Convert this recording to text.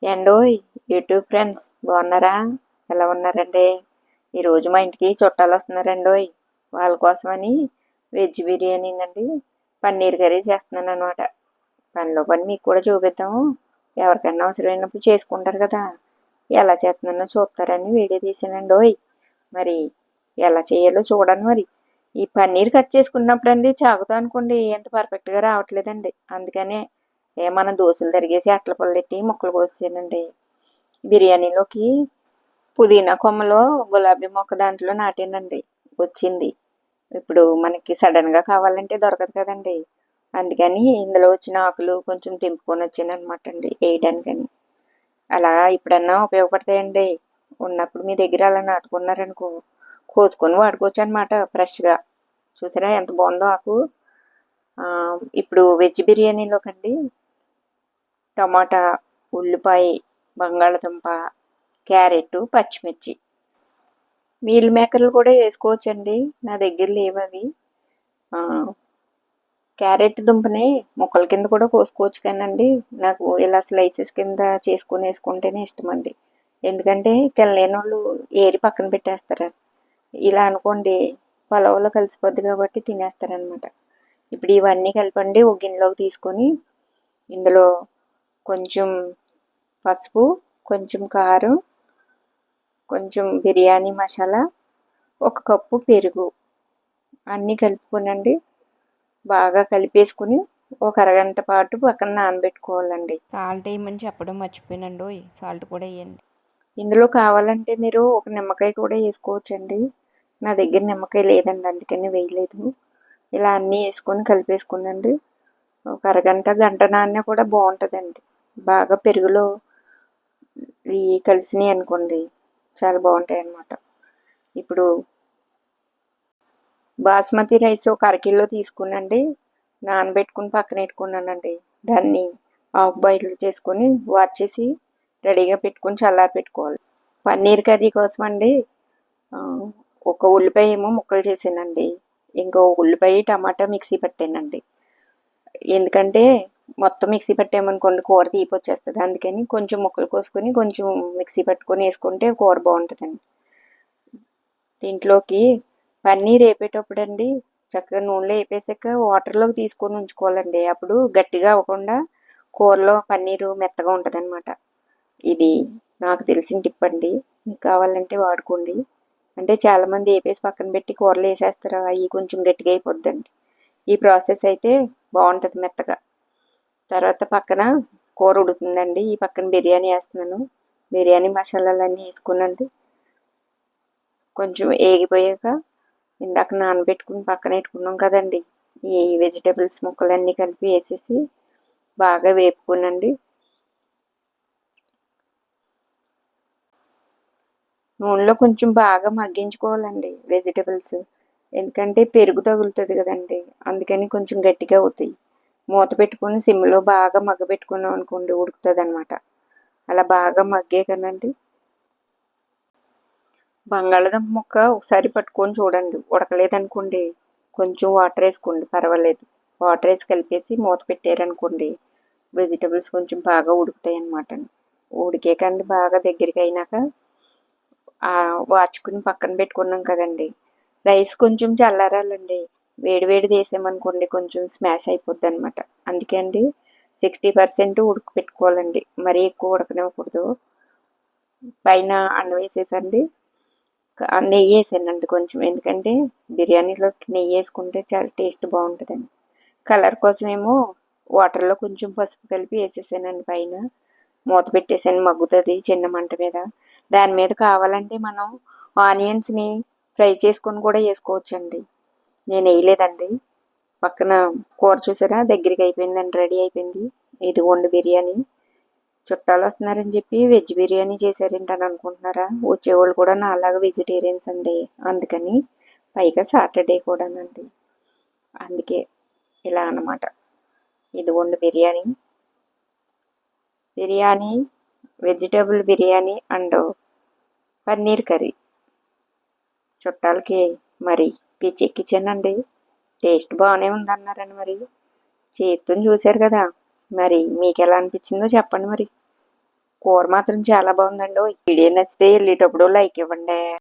ఏండోయ్ YouTube friends బాగున్నారా? ఎలా ఉన్నారండి? ఈరోజు మా ఇంటికి చుట్టాలు వస్తున్నారండోయ్. వాళ్ళ కోసమని వెజ్ బిర్యానీనండి, పన్నీర్ కర్రీ చేస్తున్నాను అనమాట. పనిలో పని మీకు కూడా చూపిద్దాము. ఎవరికైనా అవసరమైనప్పుడు చేసుకుంటారు కదా, ఎలా చేస్తున్నానో చూస్తారని వీడియో తీసానండోయ్. మరి ఎలా చేయాలో చూడండి. మరి ఈ పన్నీర్ కట్ చేసుకున్నప్పుడు అండి చాకుతో అనుకోండి ఎంత పర్ఫెక్ట్గా రావట్లేదండి. అందుకనే మన దోశలు తరిగేసి అట్ల పల్లెట్టి ముక్కలు కోసానండి. బిర్యానీలోకి పుదీనా కొమ్మలో గులాబీ మొక్క దాంట్లో నాటానండి, వచ్చింది. ఇప్పుడు మనకి సడన్గా కావాలంటే దొరకదు కదండి. అందుకని ఇందులో వచ్చిన ఆకులు కొంచెం తెంపుకొని వచ్చాను అనమాట అండి వేయడానికని. అలా ఇప్పుడన్నా ఉపయోగపడతాయండి. ఉన్నప్పుడు మీ దగ్గర అలా నాటుకున్నారనుకో కోసుకొని వాడుకోవచ్చు అనమాట ఫ్రెష్గా. చూసారా ఎంత బాగుందో ఆకు. ఇప్పుడు వెజ్ బిర్యానీలోకండి టమాటా, ఉల్లిపాయ, బంగాళదుంప, క్యారెట్, పచ్చిమిర్చి, మీల్ మేకర్లు కూడా వేసుకోవచ్చండి. నా దగ్గర లేవు అవి. క్యారెట్ దుంపని ముక్కల కింద కూడా కోసుకోవచ్చు కానండి, నాకు ఇలా స్లైసెస్ కింద చేసుకుని వేసుకుంటేనే ఇష్టం అండి. ఎందుకంటే తినలేని వాళ్ళు ఏరి పక్కన పెట్టేస్తారు. ఇలా అనుకోండి పొలంలో కలిసిపోద్ది కాబట్టి తినేస్తారనమాట. ఇప్పుడు ఇవన్నీ కలిపండి ఒక గిన్నెలోకి తీసుకొని ఇందులో కొంచెం పసుపు, కొంచెం కారం, కొంచెం బిర్యానీ మసాలా, ఒక కప్పు పెరుగు అన్నీ కలుపుకోనండి బాగా కలిపేసుకుని ఒక అరగంట పాటు పక్కన నానబెట్టుకోవాలండి. సాల్ట్ వేయమని చెప్పడం మర్చిపోయానండి, సాల్ట్ కూడా వేయండి. ఇందులో కావాలంటే మీరు ఒక నిమ్మకాయ కూడా వేసుకోవచ్చండి. నా దగ్గర నిమ్మకాయ లేదండి, అందుకని వేయలేదు. ఇలా అన్నీ వేసుకొని కలిపేసుకునండి ఒక అరగంట గంట నాన్న కూడా బాగుంటుందండి. బాగా పెరుగులో ఈ కలిసినాయి అనుకోండి చాలా బాగుంటాయి అన్నమాట. ఇప్పుడు బాస్మతి రైస్ ఒక అరకిలో తీసుకునండి నానబెట్టుకుని పక్కన పెట్టుకున్నానండి. దాన్ని హాఫ్ బాయిల్ చేసుకొని వార్చేసి రెడీగా పెట్టుకుని చల్లారి పెట్టుకోవాలి. పన్నీర్ కర్రీ కోసం అండి ఒక ఉల్లిపాయ ఏమో ముక్కలు చేసానండి, ఇంకో ఉల్లిపాయ టమాటా మిక్సీ పెట్టానండి. ఎందుకంటే మొత్తం మిక్సీ పెట్టామనుకోండి కూర తీపి వచ్చేస్తుంది. అందుకని కొంచెం ముక్కలు కోసుకొని కొంచెం మిక్సీ పట్టుకొని వేసుకుంటే కూర బాగుంటుందండి. దీంట్లోకి పన్నీర్ వేపేటప్పుడు అండి చక్కగా నూనెలో వేపేసాక వాటర్లోకి తీసుకొని ఉంచుకోవాలండి. అప్పుడు గట్టిగా అవ్వకుండా కూరలో పన్నీరు మెత్తగా ఉంటుంది అనమాట. ఇది నాకు తెలిసిన టిప్ అండి, మీకు కావాలంటే వాడుకోండి. అంటే చాలామంది వేపేసి పక్కన పెట్టి కూరలు వేసేస్తారు, అవి కొంచెం గట్టిగా అయిపోద్దండి. ఈ ప్రాసెస్ అయితే బాగుంటుంది మెత్తగా. తర్వాత పక్కన కూర ఉడుకుతుందండి, ఈ పక్కన బిర్యానీ వేస్తున్నాను. బిర్యానీ మసాలాలన్నీ వేసుకునండి కొంచెం ఏగిపోయాక ఇందాక నానబెట్టుకుని పక్కన పెట్టుకున్నాం కదండి, ఈ వెజిటేబుల్స్ ముక్కలన్నీ కలిపి వేసేసి బాగా వేపుకునండి. నూనెలో కొంచెం బాగా మగ్గించుకోవాలండి వెజిటేబుల్స్, ఎందుకంటే పెరుగు తగులుతుంది కదండి, అందుకని కొంచెం గట్టిగా అవుతాయి. మూత పెట్టుకొని సిమ్లో బాగా మగ్గబెట్టుకున్నాం అనుకోండి ఉడుకుతుంది అనమాట. అలా బాగా మగ్గే కదండి బంగాళదుంప ముక్క ఒకసారి పట్టుకొని చూడండి, ఉడకలేదనుకోండి కొంచెం వాటర్ వేసుకోండి పర్వాలేదు. వాటర్ వేసి కలిపేసి మూత పెట్టారనుకోండి వెజిటబుల్స్ కొంచెం బాగా ఉడుకుతాయి అన్నమాట. ఉడికేకండి బాగా దగ్గరికి అయినాక వాచుకుని పక్కన పెట్టుకున్నాం కదండి, రైస్ కొంచెం చల్లారాలండి. వేడి వేడి వేసామనుకోండి కొంచెం స్మాష్ అయిపోద్ది అనమాట. అందుకే అండి 60% ఉడక పెట్టుకోవాలండి, మరీ ఎక్కువ ఉడకనివ్వకూడదు. పైన అన్నం వేసేసండి నెయ్యి వేసానండి కొంచెం, ఎందుకంటే బిర్యానీలో నెయ్యి వేసుకుంటే చాలా టేస్ట్ బాగుంటుందండి. కలర్ కోసమేమో వాటర్లో కొంచెం పసుపు కలిపి వేసేసానండి. పైన మూత పెట్టేసాను, మగ్గుతుంది చిన్న మంట మీద. దాని మీద కావాలంటే మనం ఆనియన్స్ని ఫ్రై చేసుకొని కూడా వేసుకోవచ్చండి. నేను వేయలేదండి. పక్కన కూర చూసారా దగ్గరికి అయిపోయిందండి, రెడీ అయిపోయింది. ఇదిగోండి బిర్యానీ. చుట్టాలు వస్తున్నారని చెప్పి వెజ్ బిర్యానీ చేశారేంటని అనుకుంటున్నారా? వచ్చేవాళ్ళు కూడా నాలాగా వెజిటేరియన్స్ అండి, అందుకని పైగా సాటర్డే కూడానండి, అందుకే ఇలా అన్నమాట. ఇదిగోండి biryani. Biryani vegetable biryani and paneer curry చుట్టాలకి మరి పిచ్చెక్కిచ్చానండి. టేస్ట్ బాగానే ఉందన్నారని మరి చేతితో చూశారు కదా, మరి మీకు ఎలా అనిపించిందో చెప్పండి మరి. కూర మాత్రం చాలా బాగుందండి. వీడియో నచ్చితే వెళ్ళేటప్పుడు లైక్ ఇవ్వండి.